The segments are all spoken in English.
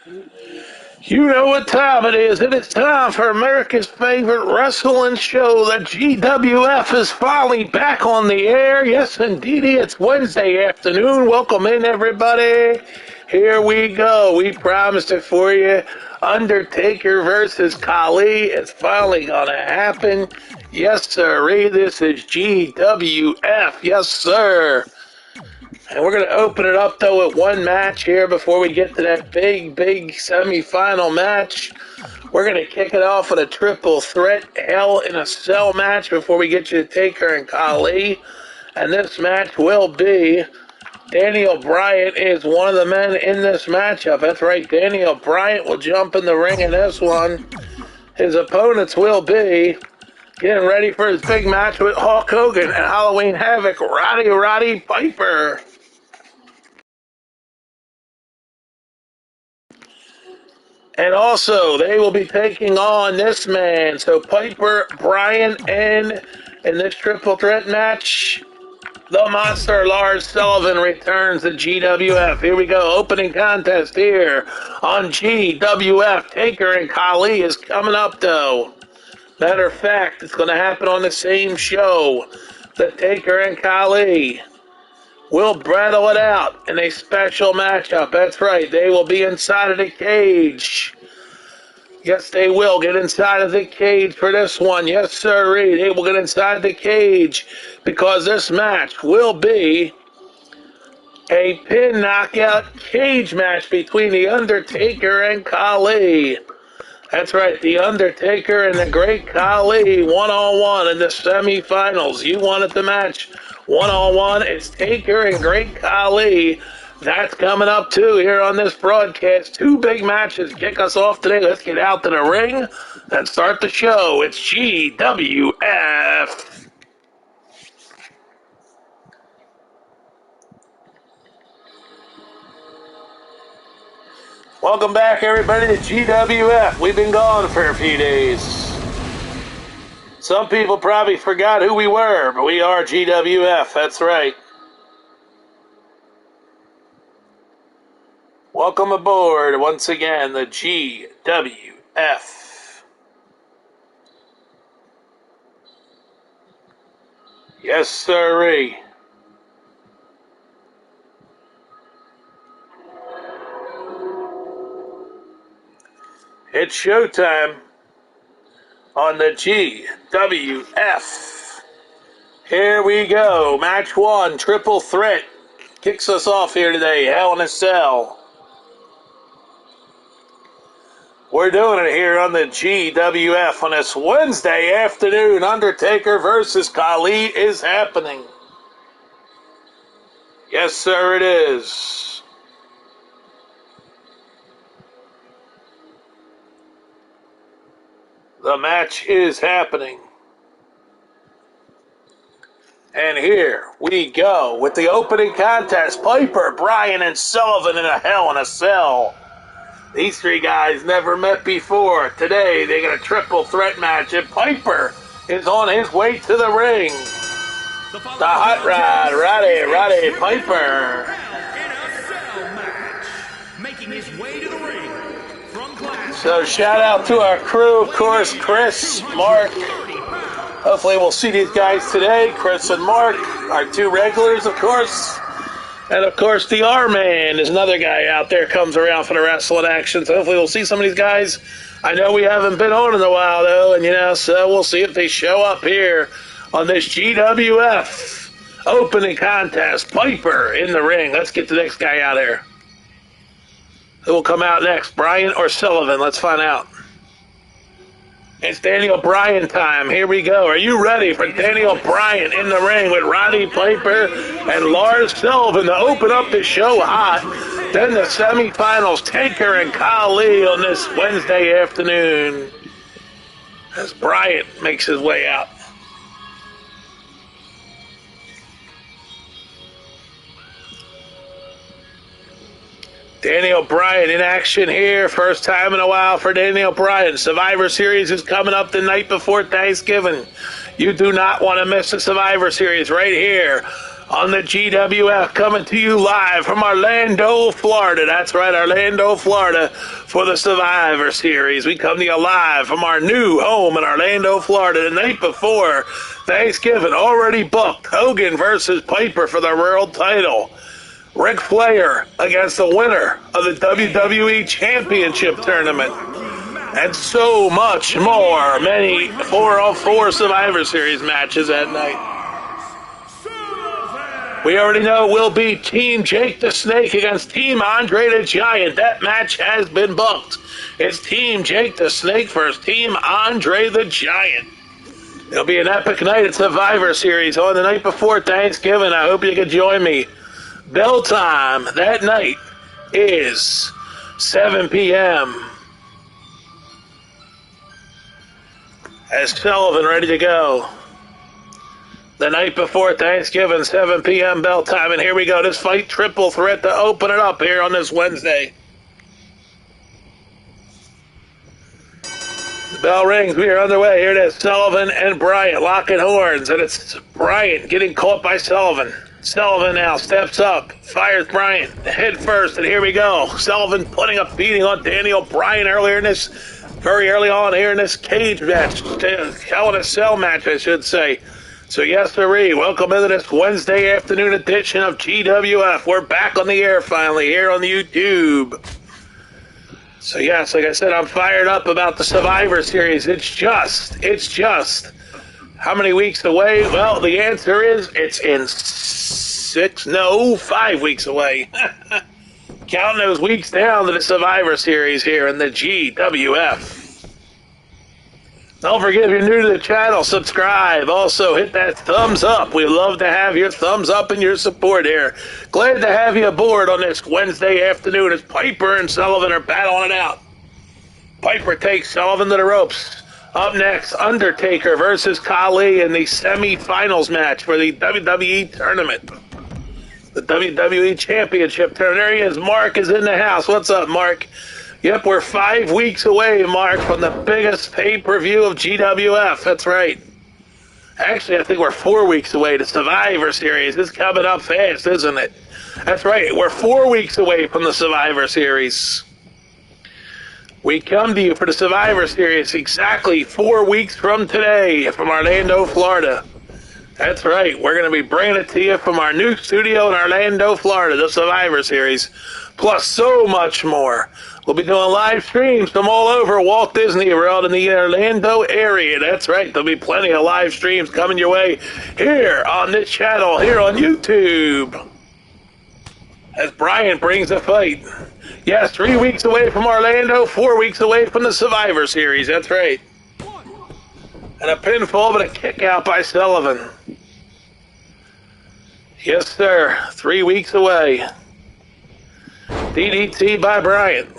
You know what time it is. It is time for America's favorite wrestling show. The GWF is finally back on the air. Yes, indeedy, it's Wednesday afternoon. Welcome in, everybody. Here we go. We promised it for you. Undertaker versus Khali. It's finally going to happen. Yes, sir. This is GWF. Yes, sir. And we're going to open it up, though, with one match here before we get to that big semifinal match. We're going to kick it off with a triple threat Hell in a Cell match before we get you to Taker and Khali. And this match will be Daniel Bryant is one of the men in this matchup. That's right, Daniel Bryant will jump in the ring in this one. His opponents will be getting ready for his big match with Hulk Hogan and Halloween Havoc, Roddy Piper. And also, they will be taking on this man. So Piper, Bryan, and in this triple threat match, the monster Lars Sullivan returns to GWF. Here we go. Opening contest here on GWF. Taker and Khali is coming up, though. Matter of fact, it's going to happen on the same show. The Taker and Khali will battle it out in a special matchup. That's right. They will be inside of the cage. Yes, they will get inside of the cage for this one. Yes, sir. They will get inside the cage because this match will be a pin knockout cage match between The Undertaker and Khali. That's right, The Undertaker and the Great Khali one-on-one in the semifinals. You wanted the match one-on-one. It's Taker and Great Khali. That's coming up, too, here on this broadcast. Two big matches kick us off today. Let's get out to the ring and start the show. It's GWF. Welcome back, everybody, to GWF. We've been gone for a few days. Some people probably forgot who we were, but we are GWF. That's right. Welcome aboard once again, the GWF. Yes, sirree. It's showtime on the GWF. Here we go. Match one, triple threat. Kicks us off here today. Hell in a Cell. We're doing it here on the GWF on this Wednesday afternoon. Undertaker versus Khali is happening. Yes, sir, it is. The match is happening. And here we go with the opening contest. Piper, Bryan, and Sullivan in a Hell in a Cell. These three guys never met before. Today they get a triple threat match, and Piper is on his way to the ring. The Hot Rod, Roddy Piper. So shout out to our crew, of course, Chris, Mark. Hopefully we'll see these guys today. Chris and Mark, our two regulars, of course. And, of course, the R-Man is another guy out there, comes around for the wrestling action. So hopefully we'll see some of these guys. I know we haven't been on in a while, though, and, so we'll see if they show up here on this GWF opening contest. Piper in the ring. Let's get the next guy out here. Who will come out next, Bryan or Sullivan? Let's find out. It's Daniel Bryan time. Here we go. Are you ready for Daniel Bryan in the ring with Roddy Piper and Lars Sullivan to open up the show hot? Then the semifinals, Taker and Khali on this Wednesday afternoon as Bryan makes his way out. Daniel Bryan in action here. First time in a while for Daniel Bryan. Survivor Series is coming up the night before Thanksgiving. You do not want to miss the Survivor Series right here on the GWF, coming to you live from Orlando, Florida. That's right, Orlando, Florida, for the Survivor Series. We come to you live from our new home in Orlando, Florida, the night before Thanksgiving. Already booked Hogan versus Piper for the world title. Ric Flair against the winner of the WWE Championship Tournament. And so much more. Many 4-on-4 Survivor Series matches that night. We already know it will be Team Jake the Snake against Team Andre the Giant. That match has been booked. It's Team Jake the Snake versus Team Andre the Giant. It'll be an epic night at Survivor Series on the night before Thanksgiving. I hope you can join me. Bell time that night is 7 p.m. As Sullivan ready to go. The night before Thanksgiving, 7 p.m. bell time. And here we go. This fight triple threat to open it up here on this Wednesday. The bell rings. We are underway. Here it is. Sullivan and Bryant locking horns. And it's Bryant getting caught by Sullivan. Sullivan now steps up. Fires Bryant head first. And here we go. Sullivan putting a beating on Daniel Bryan very early on here in this cage match. Hell in a Cell match, I should say. So yes, sirree, welcome into this Wednesday afternoon edition of GWF. We're back on the air finally here on YouTube. So yes, like I said, I'm fired up about the Survivor Series. It's just how many weeks away? Well, the answer is it's in 5 weeks away. Counting those weeks down to the Survivor Series here in the GWF. Don't forget, if you're new to the channel, subscribe. Also, hit that thumbs up. We love to have your thumbs up and your support here. Glad to have you aboard on this Wednesday afternoon as Piper and Sullivan are battling it out. Piper takes Sullivan to the ropes. Up next, Undertaker versus Khali in the semi-finals match for the WWE Tournament. The WWE Championship Tournament. There he is. Mark is in the house. What's up, Mark? Yep, we're 5 weeks away, Mark, from the biggest pay-per-view of GWF. That's right. Actually, I think we're 4 weeks away. The Survivor Series is coming up fast, isn't it? That's right. We're 4 weeks away from the Survivor Series. We come to you for the Survivor Series exactly 4 weeks from today from Orlando, Florida. That's right. We're going to be bringing it to you from our new studio in Orlando, Florida, the Survivor Series, plus so much more. We'll be doing live streams from all over Walt Disney World in the Orlando area. That's right. There'll be plenty of live streams coming your way here on this channel, here on YouTube. As Bryant brings the fight. Yes, 3 weeks away from Orlando, 4 weeks away from the Survivor Series. That's right. And a pinfall, but a kick out by Sullivan. Yes, sir. 3 weeks away. DDT by Bryant.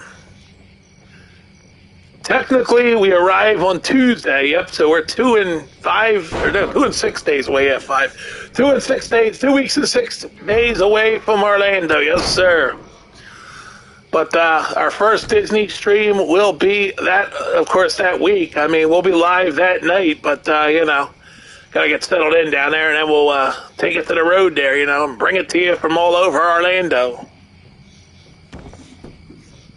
Technically, we arrive on Tuesday. Yep, so we're 2 and 6 days away at 5. 2 and 6 days, 2 weeks and 6 days away from Orlando. Yes, sir. But our first Disney stream will be that, of course, that week. I mean, we'll be live that night, but, got to get settled in down there, and then we'll take it to the road there, and bring it to you from all over Orlando.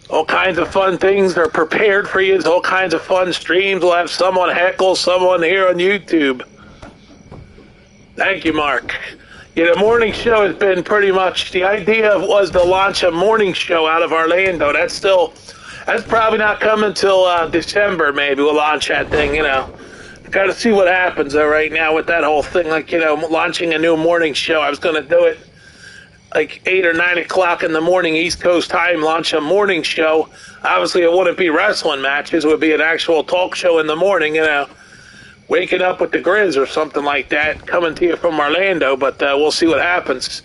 All kinds of fun things are prepared for you. All kinds of fun streams. We'll have someone heckle someone here on YouTube. Thank you, Mark. Yeah, the morning show has been pretty much, the idea was to launch a morning show out of Orlando. That's probably not coming until December, maybe. We'll launch that thing, Got to see what happens, though, right now with that whole thing. Like, launching a new morning show. I was going to do it like 8 or 9 o'clock in the morning, East Coast time, launch a morning show. Obviously, it wouldn't be wrestling matches. It would be an actual talk show in the morning, waking up with the Grizz or something like that, coming to you from Orlando, but we'll see what happens.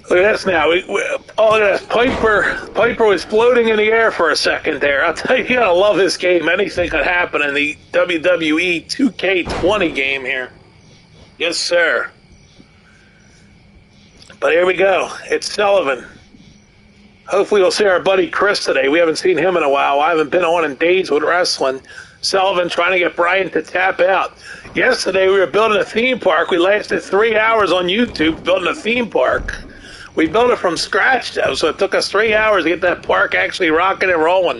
Look at this now. Look at this. Piper was floating in the air for a second there. I'll tell you, you gotta love this game. Anything could happen in the WWE 2K20 game here. Yes, sir. But here we go. It's Sullivan. Hopefully we'll see our buddy Chris today. We haven't seen him in a while. I haven't been on in days with wrestling. Sullivan trying to get Bryan to tap out. Yesterday we were building a theme park. We lasted 3 hours on YouTube building a theme park. We built it from scratch, though, so it took us 3 hours to get that park actually rocking and rolling.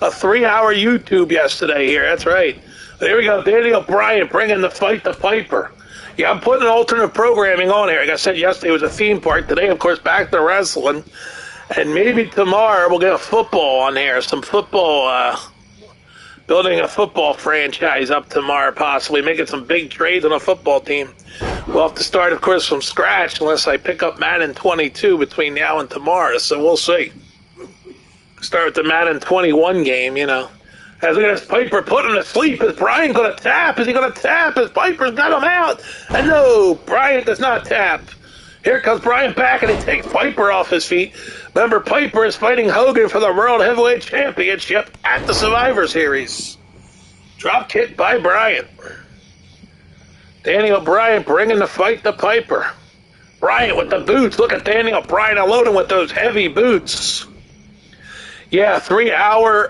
A 3-hour YouTube yesterday here, that's right. There we go, Daniel Bryan bringing the fight to Piper. Yeah, I'm putting alternate programming on here. Like I said, yesterday was a theme park. Today, of course, back to wrestling. And maybe tomorrow we'll get a football on here. Some football, building a football franchise up tomorrow, possibly. Making some big trades on a football team. We'll have to start, of course, from scratch unless I pick up Madden 22 between now and tomorrow. So we'll see. Start with the Madden 21 game, you know. As look at this Piper put him to sleep. Is Bryan going to tap? Is he going to tap? As Piper's got him out. And no, Bryan does not tap. Here comes Bryan back, and he takes Piper off his feet. Remember, Piper is fighting Hogan for the World Heavyweight Championship at the Survivor Series. Drop kick by Bryan. Daniel Bryan bringing the fight to Piper. Bryan with the boots. Look at Daniel Bryan unloading with those heavy boots. Yeah, 3-hour,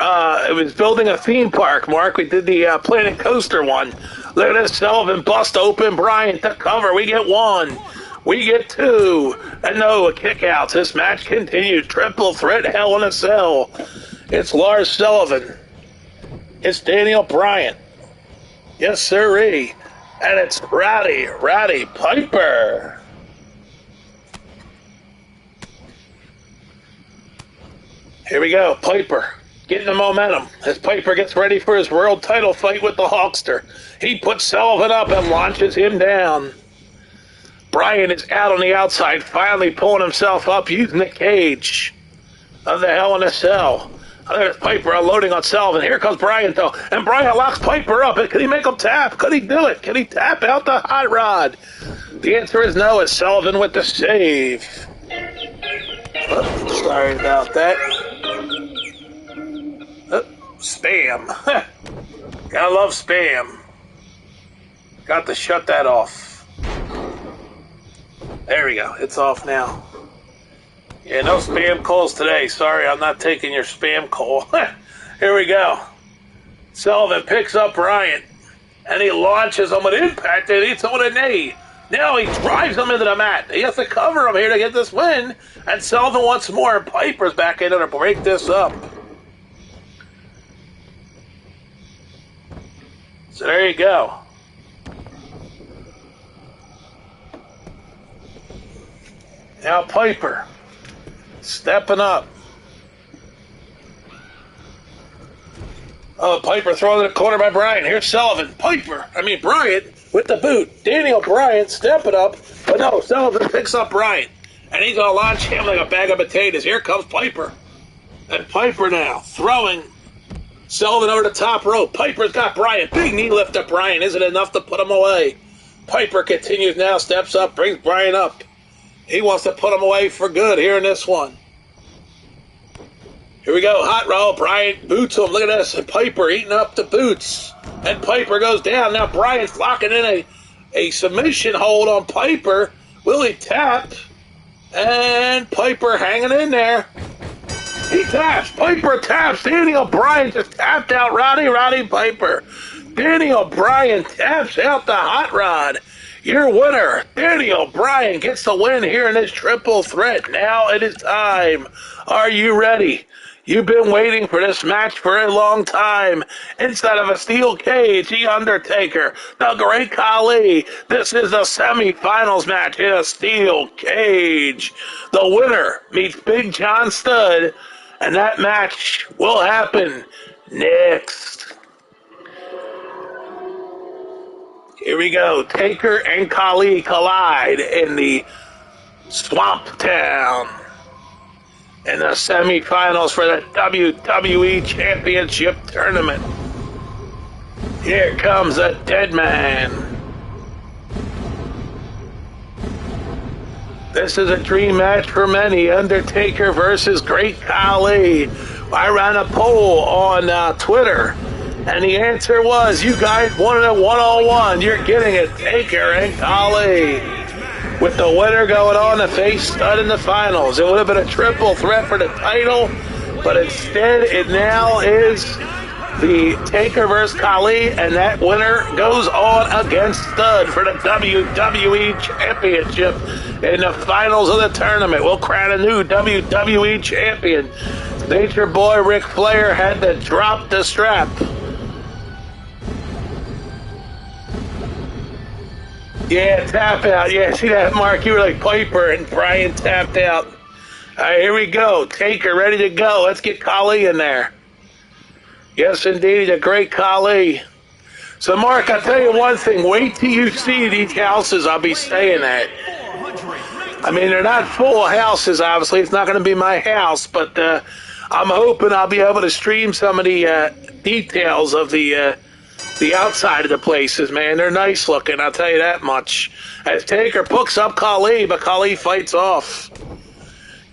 it was building a theme park, Mark. We did the Planet Coaster one. Look at this, Sullivan bust open Bryan to cover. We get 1. We get 2. And no, kickouts. This match continues. Triple threat Hell in a Cell. It's Lars Sullivan. It's Daniel Bryan. Yes, sirree. And it's Roddy Piper. Here we go, Piper getting the momentum as Piper gets ready for his world title fight with the Hulkster. He puts Sullivan up and launches him down. Bryan is out on the outside, finally pulling himself up using the cage of the Hell in a Cell. There's Piper unloading on Sullivan. Here comes Bryan, though, and Bryan locks Piper up. Could he make him tap? Could he do it? Can he tap out the hot rod? The answer is no. It's Sullivan with the save. Oh, sorry about that. Oh, spam. Gotta love spam. Got to shut that off. There we go. It's off now. Yeah, no spam calls today. Sorry, I'm not taking your spam call. Here we go. Sullivan picks up Bryan, and he launches him with impact, and he hits him with a knee. Now he drives him into the mat. He has to cover him here to get this win. And Sullivan wants more, and Piper's back in to break this up. So there you go. Now Piper stepping up. Oh, Piper thrown in the corner by Bryan. Here's Sullivan. Bryan with the boot. Daniel Bryan stepping up. But no, Sullivan picks up Bryan. And he's going to launch him like a bag of potatoes. Here comes Piper. And Piper now throwing Sullivan over the top rope. Piper's got Bryan. Big knee lift at Bryan. Isn't enough to put him away. Piper continues now, steps up, brings Bryan up. He wants to put him away for good here in this one. Here we go, hot roll. Bryan boots him. Look at this. And Piper eating up the boots. And Piper goes down. Now Bryan's locking in a submission hold on Piper. Will he tap? And Piper hanging in there. He taps. Piper taps. Daniel Bryan just tapped out Roddy Piper. Daniel Bryan taps out the hot rod. Your winner, Daniel Bryan, gets the win here in this triple threat. Now it is time. Are you ready? You've been waiting for this match for a long time. Inside of a steel cage, the Undertaker, the Great Khali. This is the semifinals match in a steel cage. The winner meets Big John Studd, and that match will happen next. Here we go. Taker and Khali collide in the Swamp Town in the semifinals for the WWE Championship Tournament. Here comes a dead man. This is a dream match for many. Undertaker versus Great Khali. I ran a poll on Twitter, and the answer was, you guys wanted a one-on-one. You're getting it, Taker and Khali. With the winner going on to face Studd in the finals. It would have been a triple threat for the title, but instead it now is the Taker versus Khali, and that winner goes on against Stud for the WWE Championship in the finals of the tournament. We'll crown a new WWE Champion. Nature Boy Ric Flair had to drop the strap. Yeah, tap out. Yeah, see that, Mark? You were like Piper, and Brian tapped out. All right, here we go. Taker ready to go. Let's get Khali in there. Yes, indeed, a great Khali. So, Mark, I'll tell you one thing. Wait till you see these houses I'll be staying at. I mean, they're not full houses, obviously. It's not going to be my house, but I'm hoping I'll be able to stream some of the details of the outside of the places, man. They're nice looking, I'll tell you that much. As Taker picks up Khali, but Khali fights off.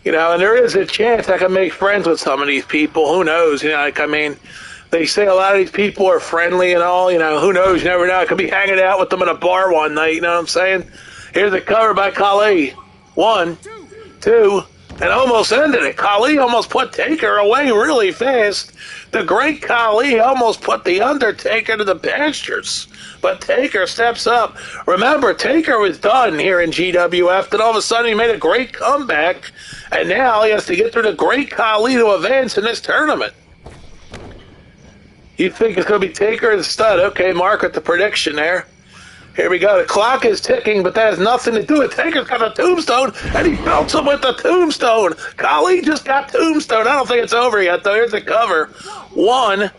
You know, and there is a chance I can make friends with some of these people. Who knows? You know, like, I mean, they say a lot of these people are friendly and all. You know, who knows? You never know. I could be hanging out with them in a bar one night. You know what I'm saying? Here's the cover by Khali. 1, 2, and almost ended it. Khali almost put Taker away really fast. The great Khali almost put the Undertaker to the pastures. But Taker steps up. Remember, Taker was done here in GWF. Then all of a sudden he made a great comeback. And now he has to get through the great Khali to advance in this tournament. You think it's going to be Taker and Stud. Okay, Mark with the prediction there. Here we go. The clock is ticking, but that has nothing to do with Taker's got a tombstone, and he belts him with the tombstone. Khali just got tombstone. I don't think it's over yet, though. Here's the cover. 1,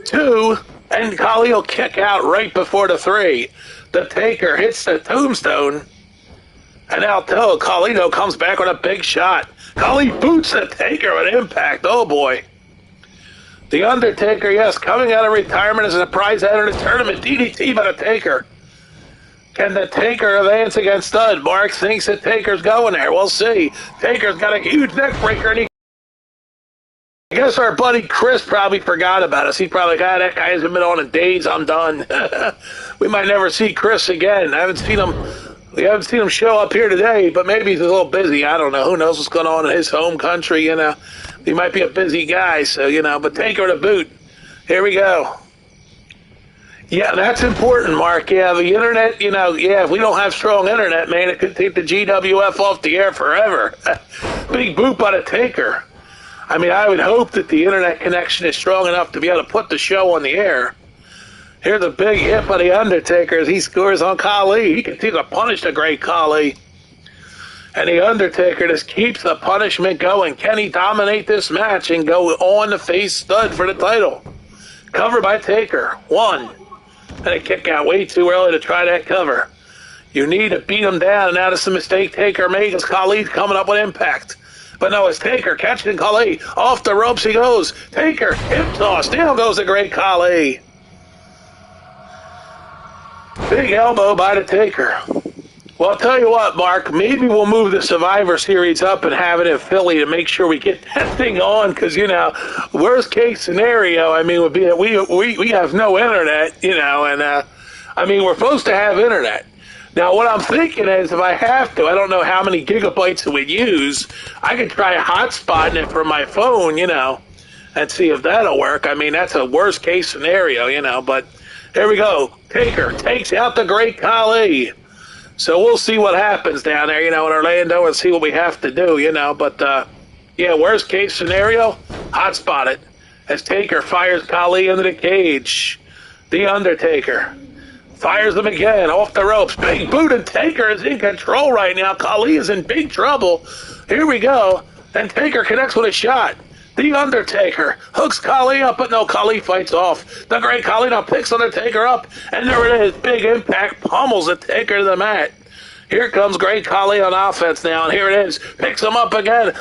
2, and Khali will kick out right before the 3. The Taker hits the tombstone, and now Khali comes back with a big shot. Khali boots the Taker with impact. Oh, boy. The Undertaker, yes, coming out of retirement as a surprise to enter the tournament. DDT by the Taker. Can the Taker advance against Stud? Mark thinks that Taker's going there. We'll see. Taker's got a huge neck breaker, and I guess our buddy Chris probably forgot about us. He's probably like, that guy hasn't been on in days. I'm done. We might never see Chris again. We haven't seen him show up here today, but maybe he's a little busy. I don't know. Who knows what's going on in his home country, you know. He might be a busy guy, so, you know, but Taker to boot. Here we go. Yeah, that's important, Mark. Yeah, the internet, you know, yeah, if we don't have strong internet, man, it could take the GWF off the air forever. Big boot by the Taker. I mean, I would hope that the internet connection is strong enough to be able to put the show on the air. Here's a big hit by the Undertaker as he scores on Khali. He continues to punish the great Khali. And the Undertaker just keeps the punishment going. Can he dominate this match and go on to face Stud for the title? Cover by Taker. 1. And a kick out way too early to try that cover. You need to beat him down, and now that's the mistake Taker made because Khali's coming up with impact. But no, it's Taker catching Khali. Off the ropes he goes. Taker, hip toss. Down goes the great Khali. Big elbow by the Taker. Well, I'll tell you what, Mark, maybe we'll move the Survivor Series up and have it in Philly to make sure we get that thing on, because, you know, worst case scenario, I mean, would be that we have no internet, you know, and, I mean, we're supposed to have internet. Now, what I'm thinking is if I have to, I don't know how many gigabytes it would use, I could try hotspotting it from my phone, you know, and see if that'll work. I mean, that's a worst case scenario, you know, but here we go. Taker takes out the great Khali. So we'll see what happens down there, you know, in Orlando and see what we have to do, you know. But, yeah, worst case scenario, hotspot it as Taker fires Khali into the cage. The Undertaker fires him again off the ropes. Big boot, and Taker is in control right now. Khali is in big trouble. Here we go. And Taker connects with a shot. The Undertaker hooks Khali up, but no, Khali fights off. The great Khali now picks Undertaker up, and there it is. Big impact, pummels the Taker to the mat. Here comes great Khali on offense now, and here it is. Picks him up again.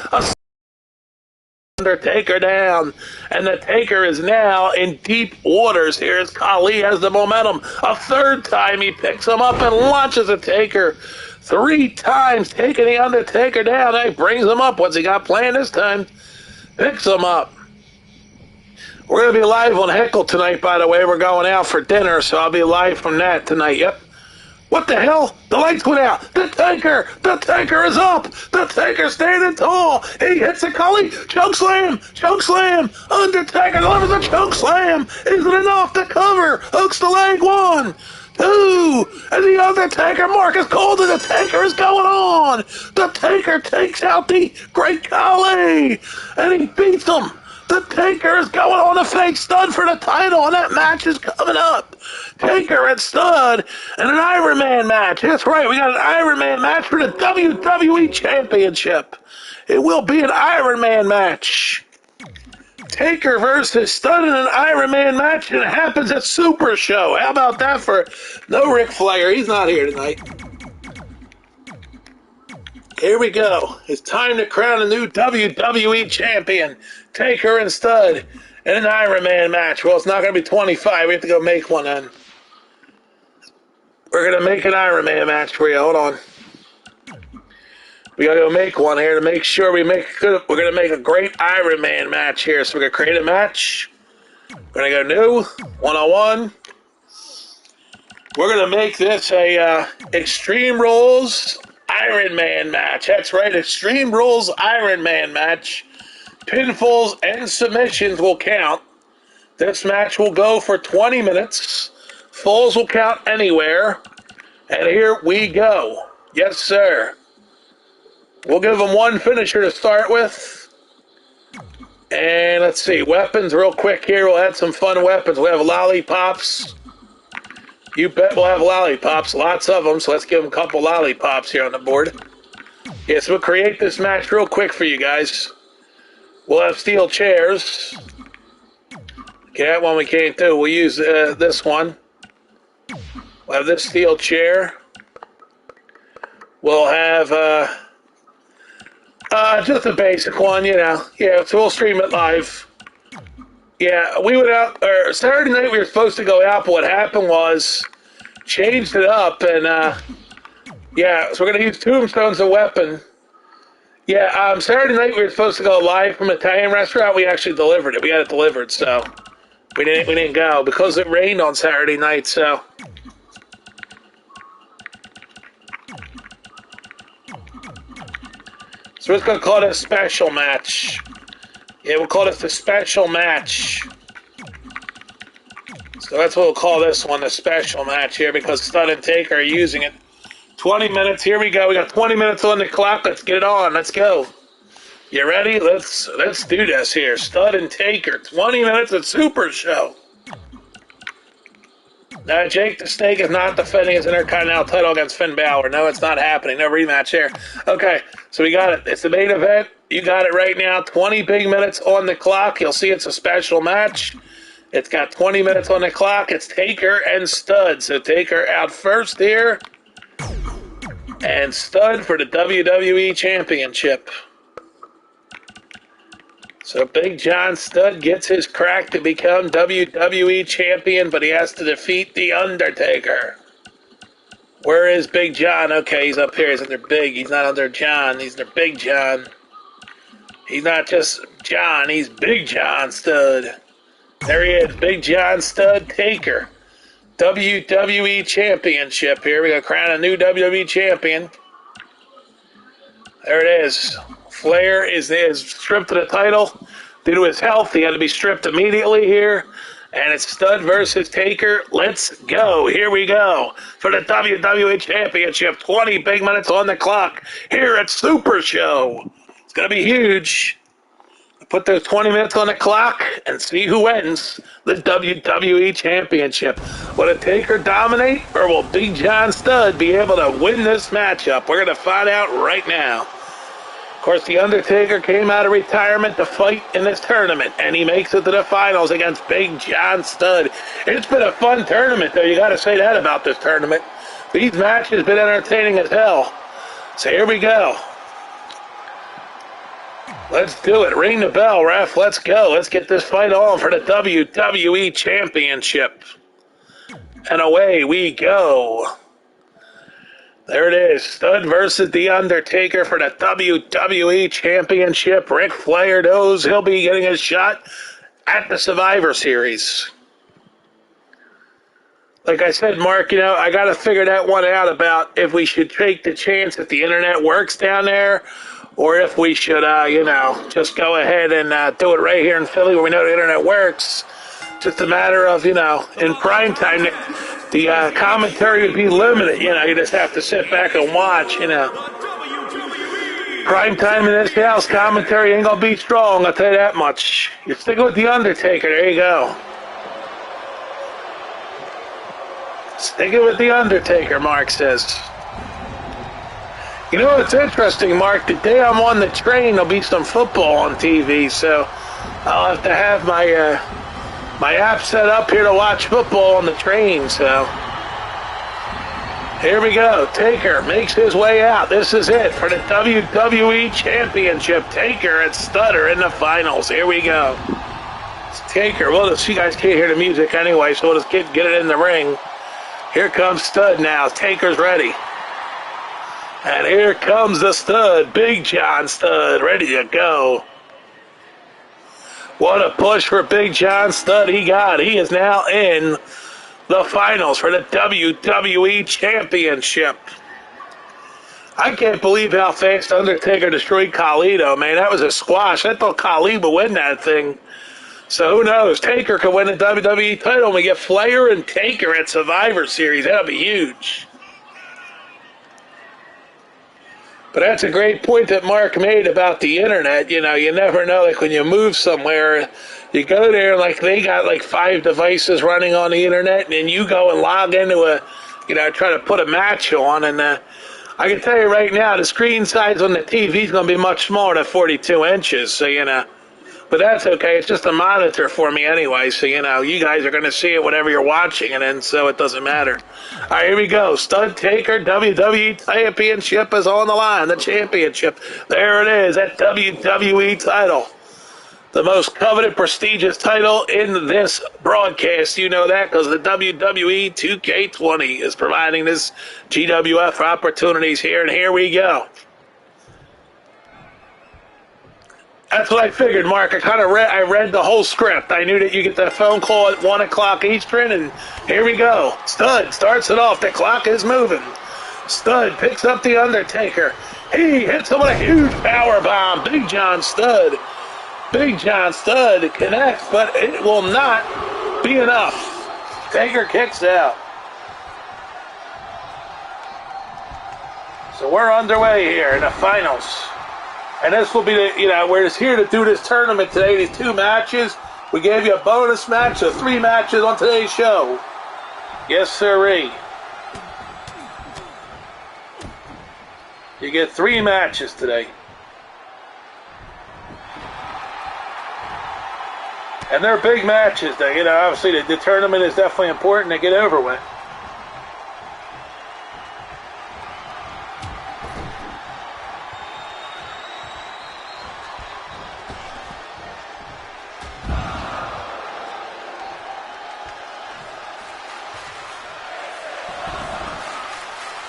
Undertaker down, and the Taker is now in deep waters. Here as Khali has the momentum. A third time he picks him up and launches the Taker. 3 times taking the Undertaker down. He brings him up. What's he got planned this time? Picks him up. We're going to be live on Heckle tonight, by the way. We're going out for dinner, so I'll be live from that tonight. Yep. What the hell? The lights went out. The Taker is up. The Taker standing tall. He hits a Khali. Choke slam. Undertaker delivers a choke slam. Is it enough to cover? Hooks the leg. 1, 2, and the Undertaker mark is called, and the Taker is going on. The Taker takes out the Great Khali, and he beats him. The Taker is going on a fake stud for the title, and that match is coming up. Taker and Stud and an Iron Man match. That's right, we got an Iron Man match for the WWE Championship. It will be an Iron Man match. Taker versus Stud in an Iron Man match, and it happens at Super Show. How about that for no Ric Flair? He's not here tonight. Here we go. It's time to crown a new WWE champion. Taker and Stud in an Iron Man match. Well, it's not going to be 25. We have to go make one then. We're going to make an Iron Man match for you. Hold on. We got to go make one here to make sure we make good. We're going to make a great Iron Man match here. So we're going to create a match. We're going to go new, 101. We're going to make this a Extreme Rules Iron Man match. That's right, Extreme Rules Iron Man match. Pinfalls and submissions will count. This match will go for 20 minutes. Falls will count anywhere. And here we go. Yes, sir. We'll give them one finisher to start with. And let's see, weapons real quick here. We'll add some fun weapons. We have lollipops. You bet we'll have lollipops. Lots of them, so let's give them a couple lollipops here on the board. Yeah, so we'll create this match real quick for you guys. We'll have steel chairs. Okay, that one we can't do. We'll use this one. We'll have this steel chair. We'll have just a basic one, you know. Yeah, so we'll stream it live. Yeah, we went out, or Saturday night we were supposed to go out, but what happened was, changed it up, and yeah, so we're going to use Tombstone as a weapon. Yeah, Saturday night we were supposed to go live from an Italian restaurant. We actually delivered it. We got it delivered, so we didn't go because it rained on Saturday night, so. So we're just going to call it a special match. Yeah, we'll call this the special match. So that's what we'll call this one, the special match here, because Stud and Taker are using it. 20 minutes, here we go. We got 20 minutes on the clock. Let's get it on. Let's go. You ready? Let's do this here. Stud and Taker, 20 minutes of Super Show. Now, Jake the Snake is not defending his Intercontinental title against Finn Balor. No, it's not happening. No rematch here. Okay, so we got it. It's the main event. You got it right now. 20 big minutes on the clock. You'll see it's a special match. It's got 20 minutes on the clock. It's Taker and Stud. So Taker out first here. And Stud for the WWE Championship. So Big John Studd gets his crack to become WWE Champion, but he has to defeat The Undertaker. Where is Big John? Okay, he's up here. He's under Big. He's not under John. He's under Big John. He's not just John. He's Big John Studd. There he is. Big John Studd Taker. WWE Championship here. We're going to crown a new WWE Champion. There it is. Flair is stripped of the title due to his health. He had to be stripped immediately here. And it's Stud versus Taker. Let's go. Here we go for the WWE Championship. 20 big minutes on the clock here at Super Show. It's going to be huge. Put those 20 minutes on the clock and see who wins the WWE Championship. Will the Taker dominate, or will Big John Studd be able to win this matchup? We're going to find out right now. Of course, The Undertaker came out of retirement to fight in this tournament, and he makes it to the finals against Big John Studd. It's been a fun tournament, though. You got to say that about this tournament. These matches have been entertaining as hell. So here we go. Let's do it. Ring the bell, ref. Let's go. Let's get this fight on for the WWE Championship. And away we go. There it is. Stud versus The Undertaker for the WWE Championship. Ric Flair knows he'll be getting his shot at the Survivor Series. Like I said, Mark, I got to figure that one out about if we should take the chance that the internet works down there, or if we should, just go ahead and do it right here in Philly where we know the internet works. Just a matter of, in prime time, the commentary would be limited. You just have to sit back and watch. Prime time in this house, commentary ain't gonna be strong. I'll tell you that much. You're sticking with the Undertaker. There you go. Sticking with the Undertaker, Mark says. It's interesting, Mark. The day I'm on the train, there'll be some football on TV, so I'll have to have my app set up here to watch football on the train. So here we go. Taker makes his way out. This is it for the WWE Championship. Taker and Stutter in the finals. Here we go. It's Taker. Well, you guys can't hear the music anyway, so we'll just get it in the ring. Here comes Stud now. Taker's ready. And here comes the Stud. Big John Studd ready to go. What a push for Big John Studd he got. He is now in the finals for the WWE Championship. I can't believe how fast Undertaker destroyed Khali, though, man. That was a squash. I thought Khali would win that thing. So who knows? Taker could win the WWE title and we get Flair and Taker at Survivor Series. That'll be huge. But that's a great point that Mark made about the internet. You never know. Like when you move somewhere, you go there, like they got like 5 devices running on the internet, and then you go and log into try to put a match on. And I can tell you right now, the screen size on the TV is going to be much smaller than 42 inches. So, but that's okay. It's just a monitor for me anyway. So, you guys are going to see it whatever you're watching, and then so it doesn't matter. All right, here we go. Stud Taker WWE Championship is on the line. The championship. There it is. That WWE title. The most coveted, prestigious title in this broadcast. You know that because the Wwe2k20 is providing this GWF opportunities here. And here we go. That's what I figured, Mark. I read the whole script. I knew that you get that phone call at 1 o'clock Eastern, and here we go. Stud starts it off. The clock is moving. Stud picks up the Undertaker. He hits him with a huge power bomb. Big John Studd. Big John Studd connects, but it will not be enough. Taker kicks out. So we're underway here in the finals. And this will be we're just here to do this tournament today, these 2 matches. We gave you a bonus match, so 3 matches on today's show. Yes, sirree. You get 3 matches today. And they're big matches, though. Obviously the tournament is definitely important to get over with.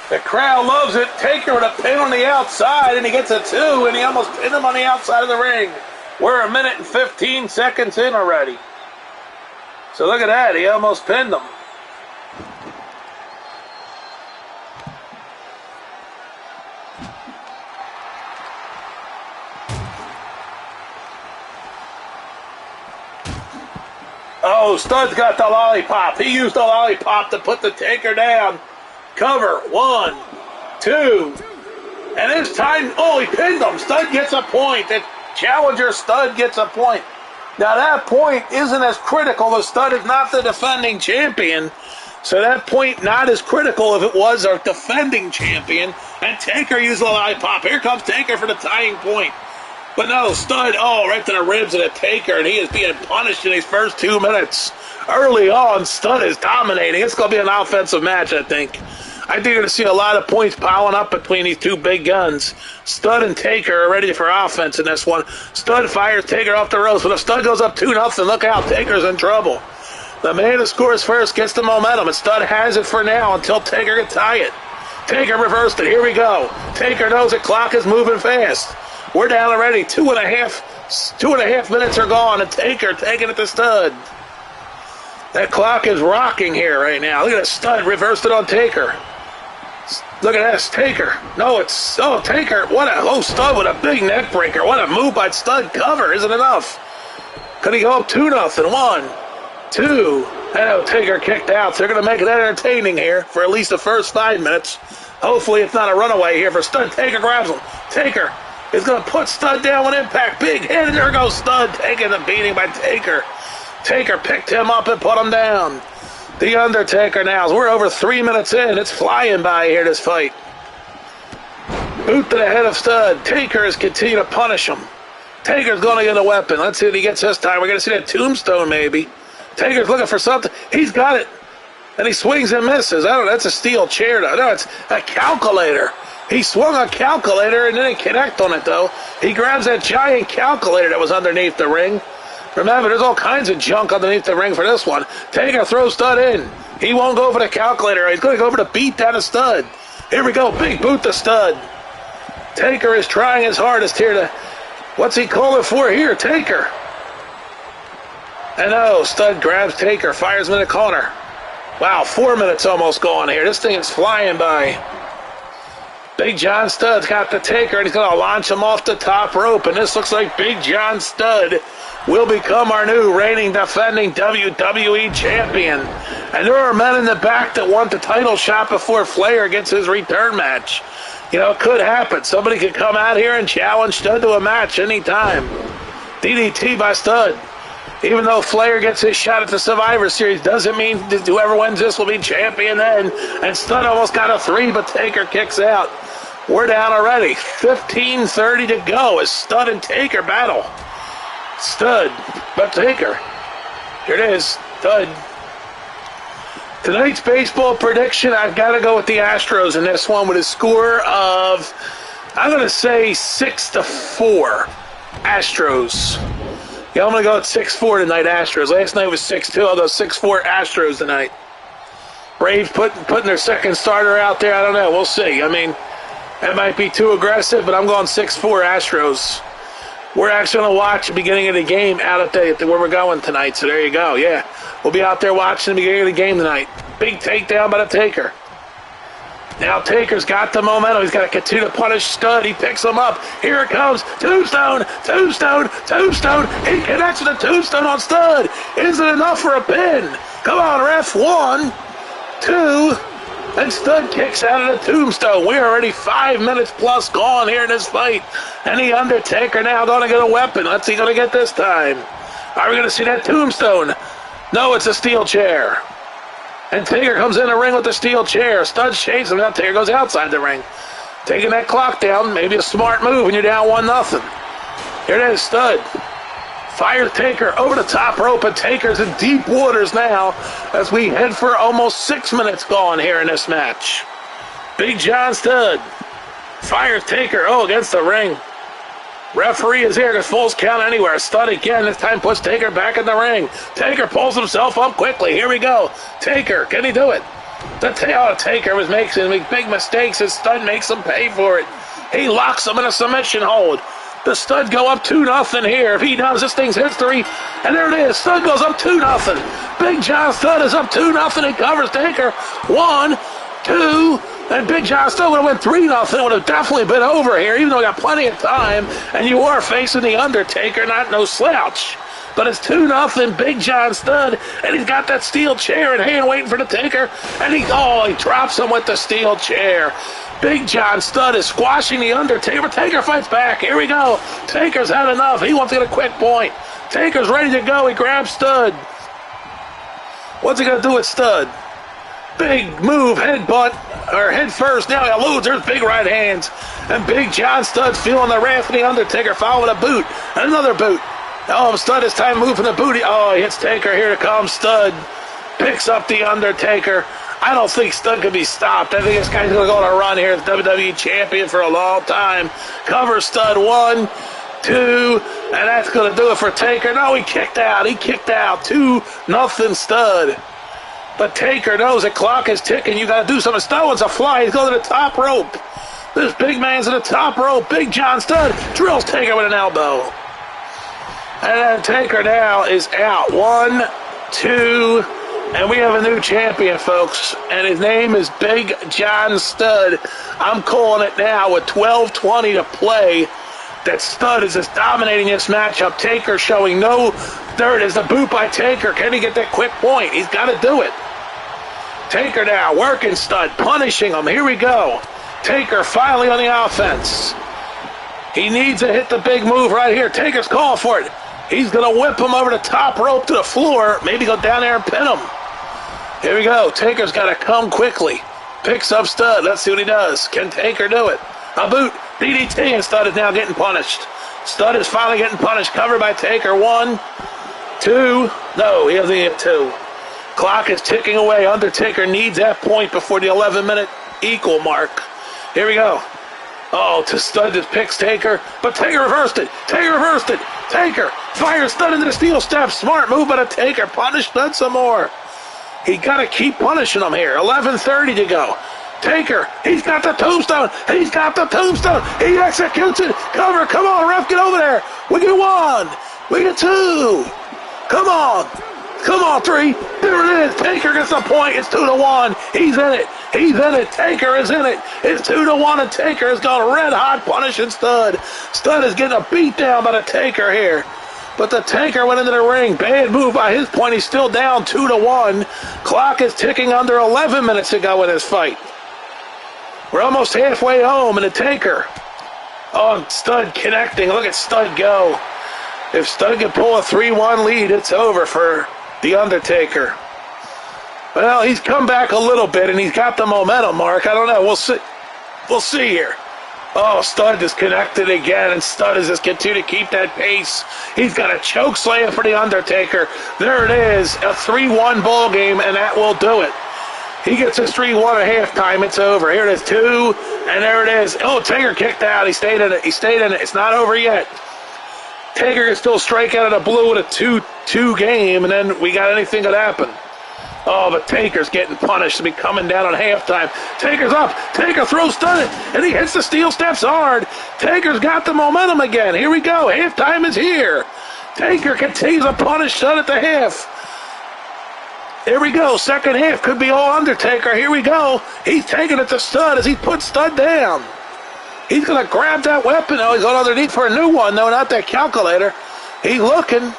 The crowd loves it. Taker with a pin on the outside, and he gets a 2, and he almost pinned him on the outside of the ring. We're 1 minute and 15 seconds in already. So look at that. He almost pinned him. Oh, Stud's got the lollipop. He used the lollipop to put the Taker down. Cover. 1, 2. And this time, he pinned him. Stud gets a point. The challenger Stud gets a point. Now that point isn't as critical. The Stud is not the defending champion. So that point not as critical if it was a defending champion. And Taker used the lollipop. Here comes Taker for the tying point. But no, Stud, right to the ribs of the Taker, and he is being punished in these first 2 minutes. Early on, Stud is dominating. It's going to be an offensive match, I think. I think you're going to see a lot of points piling up between these 2 big guns. Stud and Taker are ready for offense in this one. Stud fires Taker off the ropes, but if Stud goes up 2-0, look out, Taker's in trouble. The man who scores first gets the momentum, and Stud has it for now until Taker can tie it. Taker reversed it. Here we go. Taker knows the clock is moving fast. We're down already. 2.5 minutes are gone, and Taker taking it to Stud. That clock is rocking here right now. Look at that stud. Reversed it on Taker. Look at this. Taker. No, it's... Oh, Taker. What a... Oh, stud with a big neck breaker. What a move by stud. Cover. Isn't enough. Could he go up 2-0? 1, 2. I know Taker kicked out, so they're going to make it entertaining here for at least the first 5 minutes. Hopefully it's not a runaway here for Stud. Taker grabs him. Taker is going to put Stud down with impact. Big hit, and there goes Stud taking the beating by Taker. Taker picked him up and put him down. The Undertaker now. We're over 3 minutes in. It's flying by here, this fight. Boot to the head of Stud. Taker is continuing to punish him. Taker's going to get a weapon. Let's see what he gets this time. We're going to see that tombstone, maybe. Taker's looking for something. He's got it. And he swings and misses. I don't know. That's a steel chair, though. No, it's a calculator. He swung a calculator and didn't connect on it, though. He grabs that giant calculator that was underneath the ring. Remember, there's all kinds of junk underneath the ring for this one. Taker throws Stud in. He won't go for the calculator. He's going to go for the beat down of Stud. Here we go. Big boot to Stud. Taker is trying his hardest here to... What's he calling for here? Taker. And oh, Stud grabs Taker, fires him in the corner. Wow, 4 minutes almost gone here. This thing is flying by. Big John Stud's got the Taker, and he's going to launch him off the top rope. And this looks like Big John Stud will become our new reigning, defending WWE champion. And there are men in the back that want the title shot before Flair gets his return match. You know, it could happen. Somebody could come out here and challenge Stud to a match anytime. DDT by Stud. Even though Flair gets his shot at the Survivor Series, doesn't mean whoever wins this will be champion then. And Stud almost got a 3, but Taker kicks out. We're down already. 15:30 to go as Stud and Taker battle. Stud, but Taker. Here it is. Stud. Tonight's baseball prediction, I've got to go with the Astros in this one with a score of, I'm going to say 6-4. Astros. Yeah, I'm going to go with 6-4 tonight, Astros. Last night was 6-2. I'll go 6-4 Astros tonight. Braves putting their second starter out there. I don't know. We'll see. I mean, that might be too aggressive, but I'm going 6-4 Astros. We're actually going to watch the beginning of the game out at where we're going tonight. So there you go. Yeah, we'll be out there watching the beginning of the game tonight. Big takedown by the Taker. Now Taker's got the momentum. He's got to continue to punish Stud. He picks him up. Here it comes. Tombstone, Tombstone, Tombstone. He connects with the Tombstone on Stud. Is it enough for a pin? Come on, ref. 1, 2, and Stud kicks out of the Tombstone. We're already 5 minutes plus gone here in this fight. And the Undertaker now going to get a weapon. What's he going to get this time? Are we going to see that Tombstone? No, it's a steel chair. And Taker comes in the ring with the steel chair. Stud shakes him. Now Taker goes outside the ring. Taking that clock down. Maybe a smart move when you're down 1-0. Here it is, Stud. Fires Taker over the top rope, and Taker's in deep waters now as we head for almost 6 minutes gone here in this match. Big John Stud fires Taker. Oh, against the ring. Referee is here. There's falls count anywhere. Stud again. This time puts Taker back in the ring. Taker pulls himself up quickly. Here we go. Taker, can he do it? Taker was making big mistakes, and Stud makes him pay for it. He locks him in a submission hold. The Stud go up 2-0 here. If he does, this thing's history. And there it is. Stud goes up 2-0. Big John Stud is up 2-0. He covers Taker. 1, 2, and Big John Stud would have went 3-0. It would have definitely been over here, even though we got plenty of time. And you are facing the Undertaker, not no slouch. But it's 2-0, Big John Stud, and he's got that steel chair in hand waiting for the Taker. And he drops him with the steel chair. Big John Stud is squashing the Undertaker. Taker fights back. Here we go. Taker's had enough. He wants to get a quick point. Taker's ready to go. He grabs Stud. What's he going to do with Stud? Big move, head first. Now he eludes. There's big right hands. And Big John Stud's feeling the wrath of the Undertaker, following a boot. Another boot. Oh, Stud this time moving the booty. Oh, he hits Taker. Here comes Stud. Picks up the Undertaker. I don't think Stud can be stopped. I think this guy's going to go on a run here as WWE champion for a long time. Cover Stud. 1, 2, and that's going to do it for Taker. No, he kicked out. 2-0 Stud. But Taker knows the clock is ticking. You got to do something. Stud wants to fly. He's going to the top rope. This big man's at the top rope. Big John Stud drills Taker with an elbow. And then Taker now is out. 1, 2, And we have a new champion, folks, and his name is Big John Studd. I'm calling it now with 12:20 to play that Studd is just dominating this matchup. Taker showing no. There it is, the boot by Taker. Can he get that quick point? He's got to do it. Taker now working Studd, punishing him. Here we go. Taker finally on the offense. He needs to hit the big move right here. Taker's calling for it. He's going to whip him over the top rope to the floor. Maybe go down there and pin him. Here we go. Taker's got to come quickly. Picks up Studd. Let's see what he does. Can Taker do it? A boot. DDT, and Studd is now getting punished. Studd is finally getting punished. Covered by Taker. 1, 2. No, he doesn't get 2. Clock is ticking away. Undertaker needs that point before the 11-minute equal mark. Here we go. Oh, to Studd just picks Taker, but Taker reversed it. Taker reversed it. Taker fires Studd into the steel steps. Smart move by the Taker. Punish Studd some more. He got to keep punishing him here. 11:30 to go. Taker, he's got the tombstone. He's got the tombstone. He executes it. Cover. Come on, ref, get over there. We get 1. We get 2. Come on. Come on, 3. There it is. Taker gets the point. It's 2-1. He's in it. He's in it. Taker is in it. It's 2-1, and Taker has gone red hot punishing Studd. Studd is getting a beat down by the Taker here. But the Taker went into the ring. Bad move by his point. He's still down 2-1. Clock is ticking under 11 minutes to go in this fight. We're almost halfway home, and the Taker. Oh, Studd connecting. Look at Studd go. If Studd can pull a 3-1 lead, it's over for the Undertaker. Well, he's come back a little bit, and he's got the momentum, Mark. I don't know. We'll see. We'll see here. Oh, Studd is connected again, and Studd is just continue to keep that pace. He's got a choke slam for the Undertaker. There it is, a 3-1 ball game, and that will do it. He gets his 3-1 at halftime. It's over. Here it is, 2, and there it is. Oh, Taker kicked out. He stayed in it. He stayed in it. It's not over yet. Taker can still strike out of the blue with a 2-2 game, and then we got anything could happen. Oh, but Taker's getting punished to be coming down on halftime. Taker's up. Taker throws Studd, and he hits the steel steps hard. Taker's got the momentum again. Here we go. Halftime is here. Taker continues to punish Studd at the half. Here we go. Second half could be all Undertaker. Here we go. He's taking it to Studd as he puts Studd down. He's going to grab that weapon. Oh, he's going underneath for a new one. No, not that calculator. He's looking.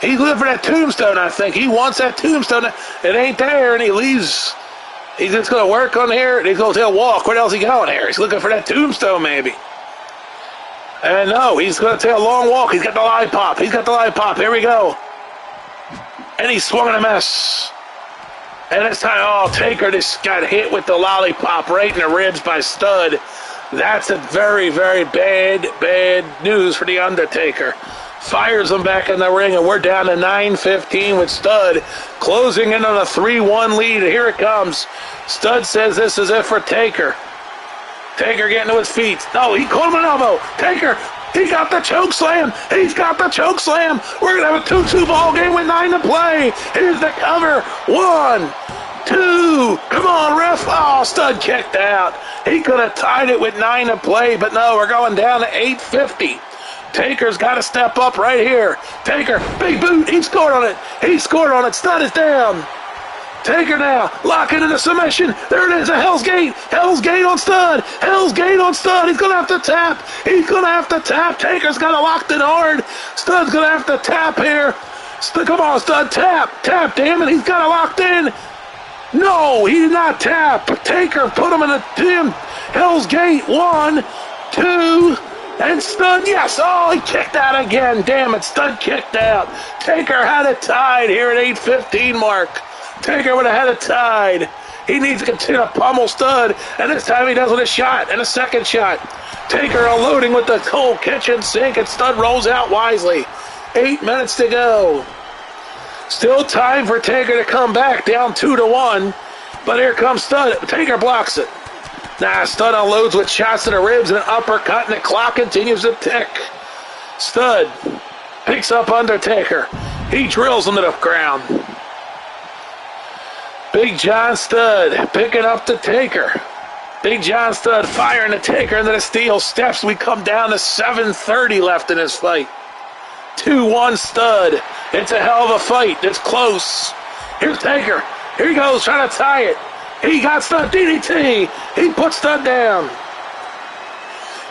He's looking for that tombstone, I think. He wants that tombstone. It ain't there, and he leaves. He's just going to work on here, and he's going to take a walk. Where else is he going here? He's looking for that tombstone, maybe. And no, he's going to take a long walk. He's got the lollipop. He's got the lollipop. Here we go. And he swung in a mess. And this time, oh, Taker just got hit with the lollipop right in the ribs by Studd. That's a very, very bad news for the Undertaker. Fires him back in the ring, and we're down to 9:15 with Studd closing in on a 3-1 lead. Here it comes. Studd says this is it for Taker. Taker getting to his feet. No, he caught him an elbow. Taker, he got the choke slam. He's got the choke slam. We're going to have a 2-2 ball game with 9 to play. Here's the cover. 1, 2. Come on, ref. Oh, Studd kicked out. He could have tied it with 9 to play, but no, we're going down to 8:50. Taker's got to step up right here. Taker, big boot. He scored on it. He scored on it. Studd is down. Taker now, locking in a submission. There it is, a Hell's Gate. Hell's Gate on Studd. Hell's Gate on Studd. He's going to have to tap. He's going to have to tap. Taker's got to lock it hard. Studd's going to have to tap here. Come on, Studd, tap. Tap, damn it. He's got it locked in. No, he did not tap. Taker put him in a damn Hell's Gate. 1, 2, and Studd, yes. Oh, he kicked out again. Damn it, Studd kicked out. Taker had it tied here at 8:15 mark. Taker would have had it tied. He needs to continue to pummel Studd, and this time he does with a shot and a second shot. Taker unloading with the cold kitchen sink, and Studd rolls out wisely. 8 minutes to go. Still time for Taker to come back, down 2-1, but here comes Studd. Taker blocks it. Nah, Studd unloads with shots to the ribs and an uppercut, and the clock continues to tick. Studd picks up Undertaker. He drills him to the ground. Big John Studd picking up the Taker. Big John Studd firing the Taker into the steel steps. We come down to 7:30 left in this fight. 2-1 Studd. It's a hell of a fight. It's close. Here's Taker. Here he goes, trying to tie it. He got Stud DDT. He puts Stud down.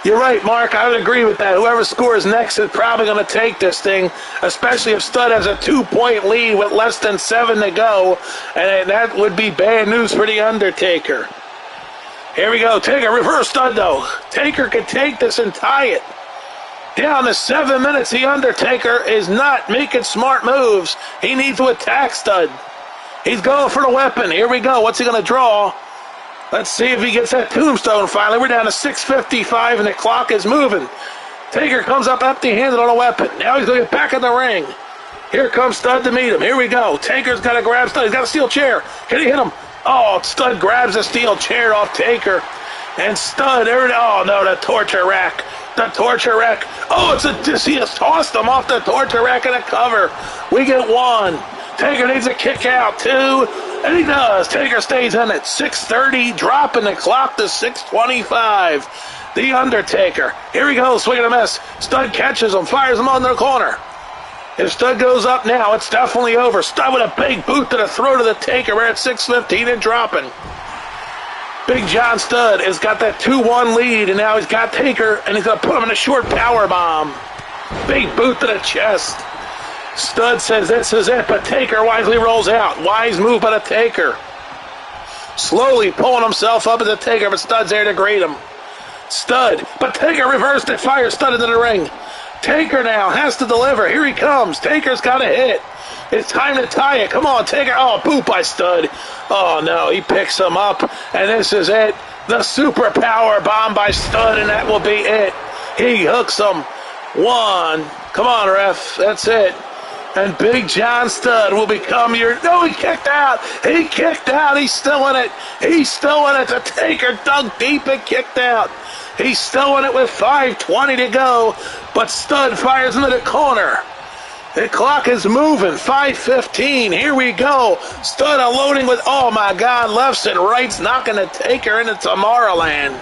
You're right, Mark. I would agree with that. Whoever scores next is probably going to take this thing, especially if Stud has a 2-point lead with less than 7 to go, and that would be bad news for The Undertaker. Here we go. Taker, reverse Stud, though. Taker can take this and tie it. Down to 7 minutes, The Undertaker is not making smart moves. He needs to attack Stud. He's going for the weapon. Here we go. What's he going to draw? Let's see if he gets that tombstone finally. We're down to 6:55 and the clock is moving. Taker comes up empty-handed on a weapon. Now he's going to get back in the ring. Here comes Stud to meet him. Here we go. Taker's got to grab Stud. He's got a steel chair. Can he hit him? Oh, Stud grabs the steel chair off Taker. And Stud, oh no, the torture rack. The torture rack. Oh, he has tossed him off the torture rack and a cover. We get 1. Taker needs a kick out, 2. And he does. Taker stays in at 6:30, dropping the clock to 6:25. The Undertaker. Here he goes, swinging a miss. Stud catches him, fires him on the corner. If Stud goes up now, it's definitely over. Stud with a big boot to the throat of the Taker. We're at 6:15 and dropping. Big John Stud has got that 2-1 lead, and now he's got Taker, and he's going to put him in a short power bomb. Big boot to the chest. Stud says this is it, but Taker wisely rolls out. Wise move by the Taker. Slowly pulling himself up as a Taker, but Stud's there to greet him. Stud, but Taker reversed it, fires Stud into the ring. Taker now has to deliver. Here he comes. Taker's got a hit. It's time to tie it. Come on, Taker. Oh, boot by Stud. Oh, no, he picks him up, and this is it. The super power bomb by Stud, and that will be it. He hooks him. 1. Come on, ref. That's it. And Big John Stud will become your... No, he kicked out. He kicked out. He's still in it. He's still in it. The Taker dug deep and kicked out. He's still in it with 5:20 to go. But Stud fires into the corner. The clock is moving. 5:15. Here we go. Stud unloading with, oh my God, lefts and rights, knocking the Taker into Tomorrowland.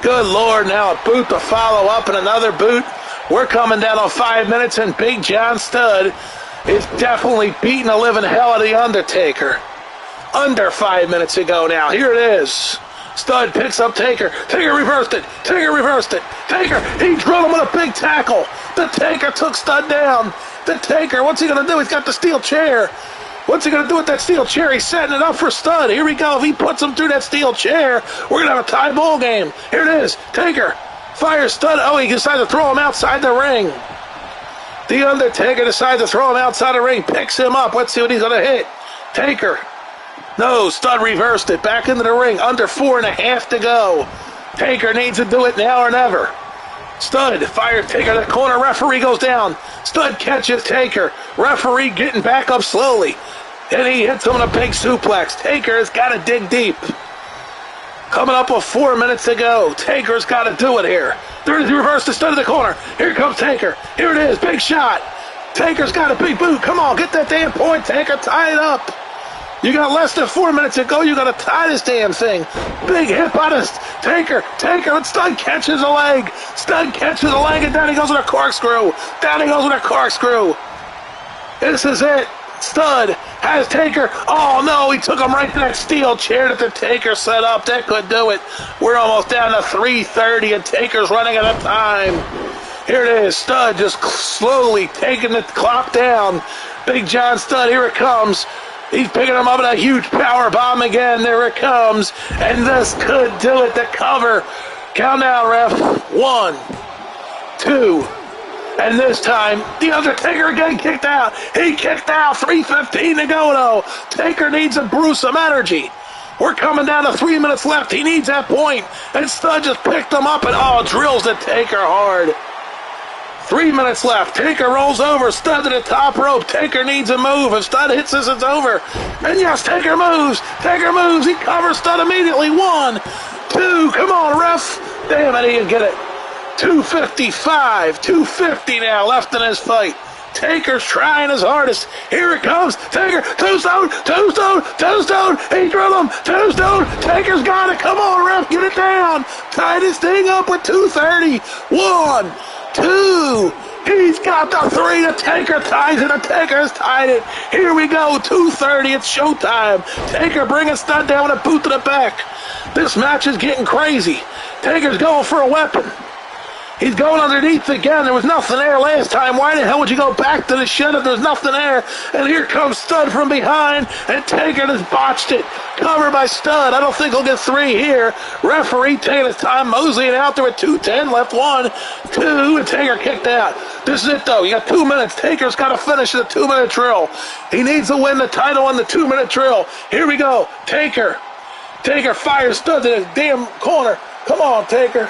Good Lord. Now a boot to follow up and another boot. We're coming down on 5 minutes, and Big John Stud is definitely beating the living hell out of The Undertaker. Under 5 minutes ago now. Here it is. Stud picks up Taker. Taker reversed it. Taker reversed it. Taker, he drilled him with a big tackle. The Taker took Stud down. The Taker, what's he going to do? He's got the steel chair. What's he going to do with that steel chair? He's setting it up for Stud. Here we go. If he puts him through that steel chair, we're going to have a tie ball game. Here it is. Taker fires Stud. Oh, he decides to throw him outside the ring. The Undertaker decides to throw him outside the ring. Picks him up. Let's see what he's going to hit. Taker. No, Stud reversed it. Back into the ring. Under 4.5 to go. Taker needs to do it now or never. Stud fires Taker to the corner. Referee goes down. Stud catches Taker. Referee getting back up slowly. And he hits him with a big suplex. Taker has got to dig deep. Coming up with 4 minutes to go. Taker's got to do it here. There is reverse to Stud in the corner. Here comes Taker. Here it is. Big shot. Taker's got a big boot. Come on, get that damn point, Taker. Tie it up. You got less than 4 minutes to go. You got to tie this damn thing. Big hit by this Taker. And Stud catches a leg. Stud catches a leg, and down he goes with a corkscrew. Down he goes with a corkscrew. This is it. Stud has Taker. Oh, no, he took him right to that steel chair that the Taker set up. That could do it. We're almost down to 3:30, and Taker's running out of time. Here it is. Stud just slowly taking the clock down. Big John Stud, here it comes. He's picking him up in a huge power bomb again. There it comes. And this could do it. The cover. Countdown, ref. 1, 2. And this time, The Undertaker again kicked out. He kicked out. 3:15 to go, though. Taker needs to brew some energy. We're coming down to 3 minutes left. He needs that point. And Stud just picked him up and, drills the Taker hard. 3 minutes left. Taker rolls over. Stud to the top rope. Taker needs a move. If Stud hits this, it's over. And yes, Taker moves. Taker moves. He covers Stud immediately. 1, 2. Come on, ref. Damn it, he didn't get it. 2:55. 2:50 now left in this fight. Taker's trying his hardest. Here it comes. Taker. Tombstone. He drilled him. Tombstone. Taker's got it. Come on, ref. Get it down. Tie this thing up with 2:30. 1, 2. He's got the 3. The Taker ties it. The Taker's tied it. Here we go. 2:30. It's showtime. Taker bringing Stud down with a boot to the back. This match is getting crazy. Taker's going for a weapon. He's going underneath again. There was nothing there last time. Why the hell would you go back to the shed if there's nothing there? And here comes Stud from behind, and Taker has botched it. Covered by Stud. I don't think he'll get 3 here. Referee taking his time, moseying out there with 2:10 left. 1, 2, and Taker kicked out. This is it, though. You got 2 minutes. Taker's got to finish the 2-minute drill. He needs to win the title on the 2-minute drill. Here we go. Taker fires Stud to the damn corner. Come on, Taker.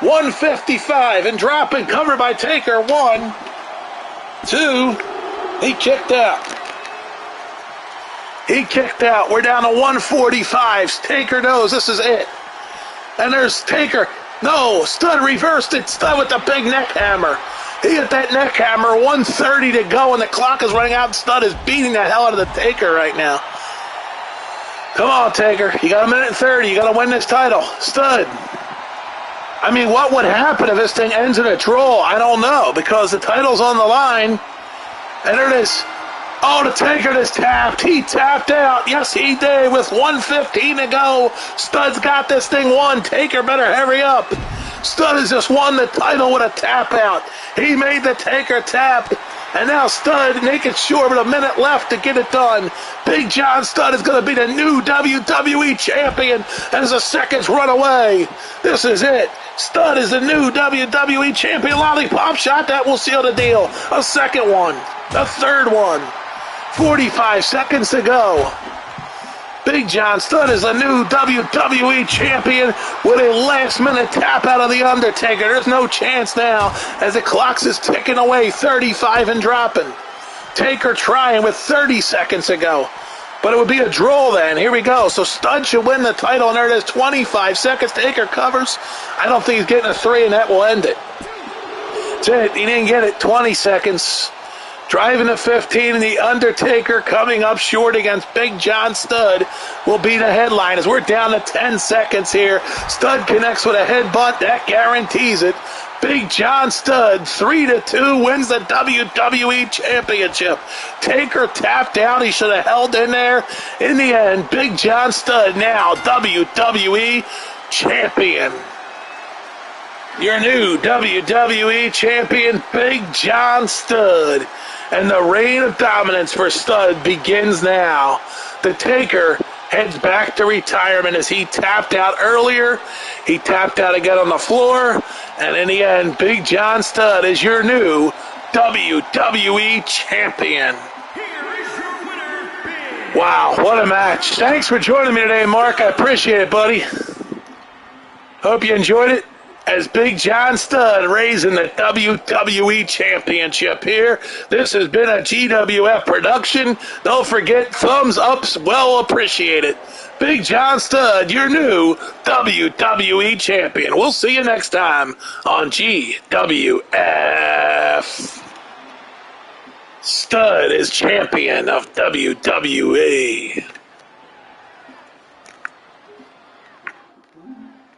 155 and dropping, covered by Taker. 1, 2, he kicked out. We're down to 145. Taker knows this is it. And there's Taker. No, Stud reversed it. Stud with the big neck hammer. He hit that neck hammer. 1:30 to go, and the clock is running out. And Stud is beating the hell out of the Taker right now. Come on, Taker. You got 1:30. You got to win this title. Stud. I mean, what would happen if this thing ends in a draw? I don't know, because the title's on the line. And there it is. Oh, the Taker is tapped. He tapped out. Yes, he did, with 1:15 to go. Stud's got this thing won. Taker better hurry up. Stud has just won the title with a tap out. He made the Taker tap. And now Stud making sure with a minute left to get it done. Big John Studd is going to be the new WWE champion as the seconds run away. This is it. Stud is the new WWE champion. Lollipop shot, that will seal the deal. A second one. A third one. 45 seconds to go. Big John Studd is the new WWE champion with a last-minute tap out of The Undertaker. There's no chance now as the clock is ticking away, 35 and dropping. Taker trying with 30 seconds to go. But it would be a draw then. Here we go. So Studd should win the title, and there it is, 25 seconds. Taker covers. I don't think he's getting a 3, and that will end it. That's it. He didn't get it. 20 seconds. Driving to 15, and The Undertaker coming up short against Big John Studd will be the headline as we're down to 10 seconds here. Studd connects with a headbutt. That guarantees it. Big John Studd, 3-2, wins the WWE Championship. Taker tapped out. He should have held in there. In the end, Big John Studd now WWE Champion. Your new WWE Champion, Big John Studd. And the reign of dominance for Studd begins now. The Taker heads back to retirement as he tapped out earlier. He tapped out again on the floor. And in the end, Big John Studd is your new WWE Champion. Wow, what a match. Thanks for joining me today, Mark. I appreciate it, buddy. Hope you enjoyed it. As Big John Studd raising the WWE Championship here. This has been a GWF production. Don't forget, thumbs ups well appreciated. Big John Studd, your new WWE Champion. We'll see you next time on GWF. Studd is champion of WWE.